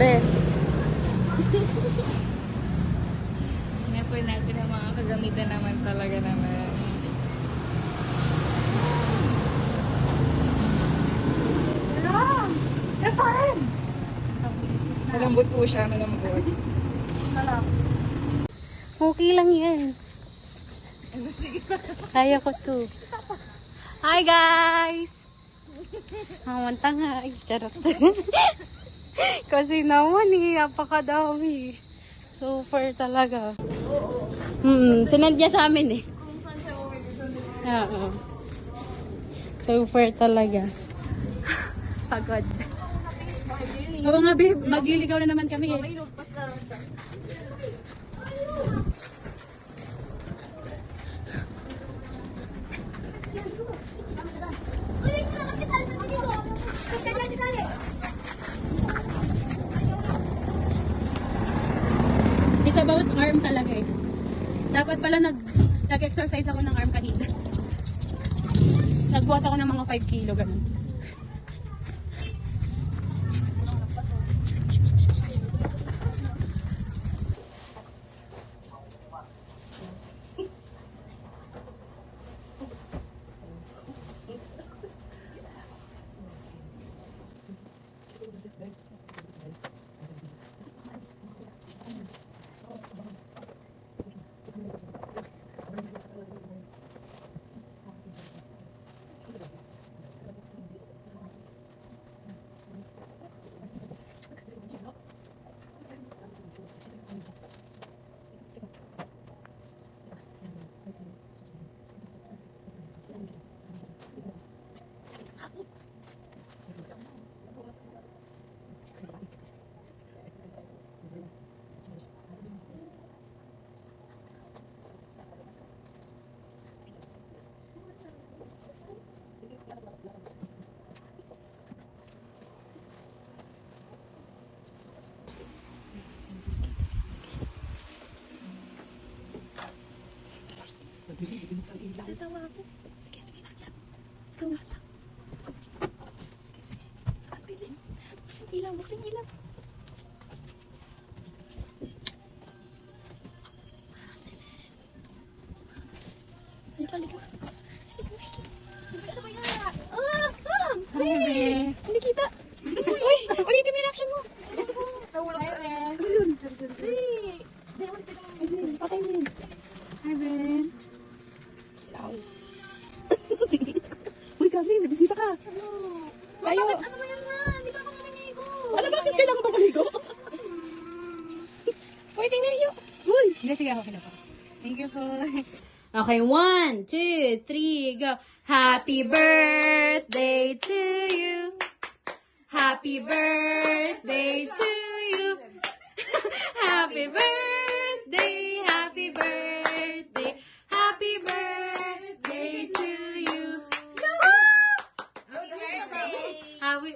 Be. Ngayon po natin ang mga kagamitan naman talaga naman. Malambot po siya, malambot. Okay lang yan. Kaya ko to. Hi guys! Mantang nga. Ay, charot. Kasi naman napakadami. Super talaga. Sinend niya sa amin eh. Oo. Super talaga. Pagod. Oo nga babe, magliligaw na naman kami eh. It's about arm talaga eh. Dapat pala nag-exercise ako ng arm kanina. Nagbuhat ako ng mga 5 kilo ganun. Tatawa ako. Sige, sige lang yan. Tawa lang. Sige, sige. Ang dilim. Buksing ilaw, buksing ilaw. Halika, halika. Ano ba yan? Hindi kita. Uy, ulitin mo yung reaction mo. Nawala ka rin. Ano yun? Patay mo yun. Hi, Ben. Uy, kami, nabisita ka. Tayo. Ano ba yan nga? Hindi pa ako naliligo. Alam, bakit kailangan pa maligo? Uy, tingnan niyo. Uy. Hindi, sige ako kinapa. Thank you po. Okay, 1, 2, 3, go. Happy birthday to you. Happy birthday to you. Happy birthday, happy birthday. Happy birthday to you.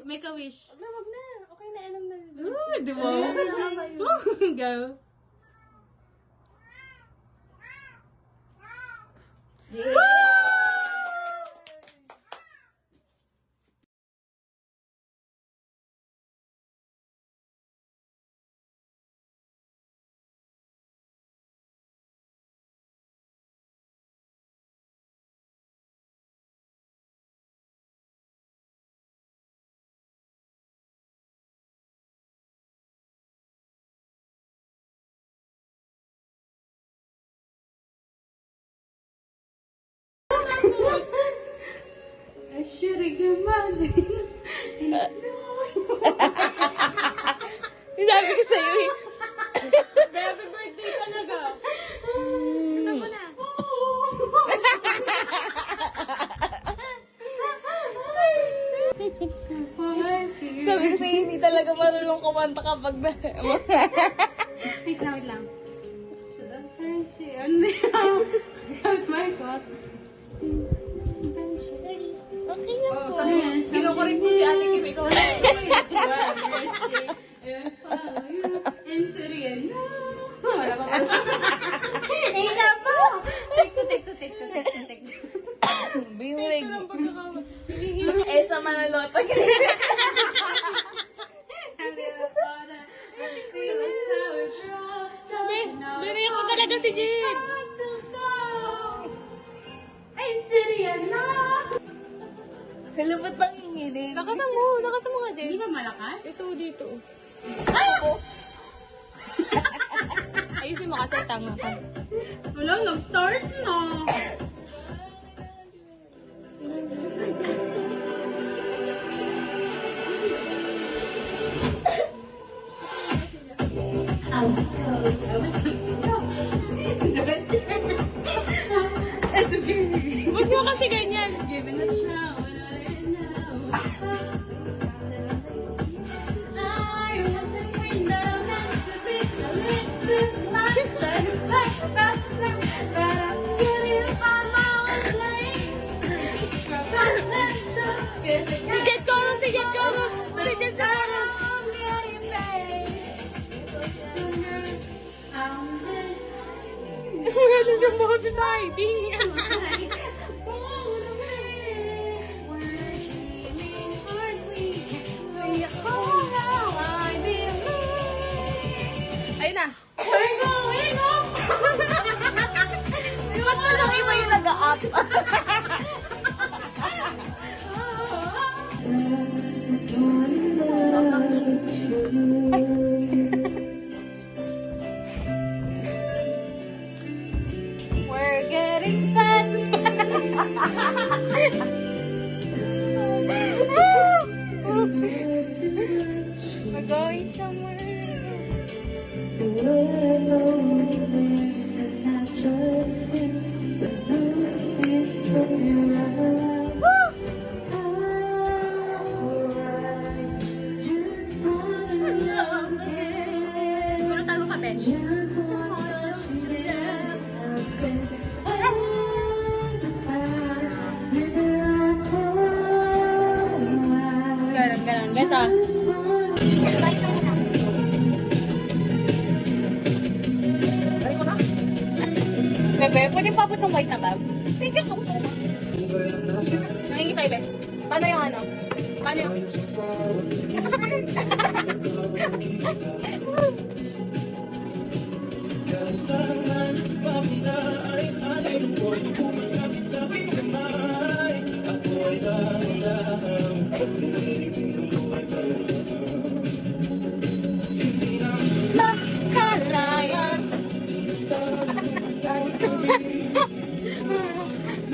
Make a wish. Wag na. Okay na, alam na. Ooh, di ba? Go. I should have imagined. Sabi ko sa'yo eh. Happy birthday talaga. Gusto mo na. Sabi ko sa'yo, hindi talaga marunong kumanta kapag na... Wait lang. Sorry, si ano yan? That's my fault. Okay lang po. Kinukorek mo si Ate Kim. Ikaw na. Birthday. And follow you. Into the end. Wala pa pa. Isa po! Take two. Biwig. Eh, sa manaloto. Hello, ba't nanginginig? Lakasan mo nga, Jen. Hindi ba malakas? Ito, dito. Ayusin mo kasi, tanga ka. Wala, nag-start na. It's okay. Huwag mo kasi ganyan. Give it a try, what I know. I wasn't meant to be a little light, try to play better, but I'm getting by my own place. Sigat chorus, sigat chorus. Sigat sa chorus. I'm getting paid. Wala siyang buhok sa siding. Ayun na. Ba't parang iba yung nag-up? We're getting fat. We're going somewhere. Siguro tago ka, Ben. Ganon. Gata. Balik ko na? Bebe, pwede pa abot ng white na bag? Thank you, gusto ko. Nangingisay, Bebe. Paano yung ano? Paano yung... Makalayan.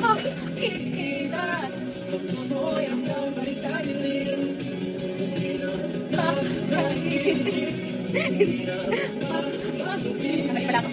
Makikita. Gusto yung balik sa gilid. Makikita. Pala ako.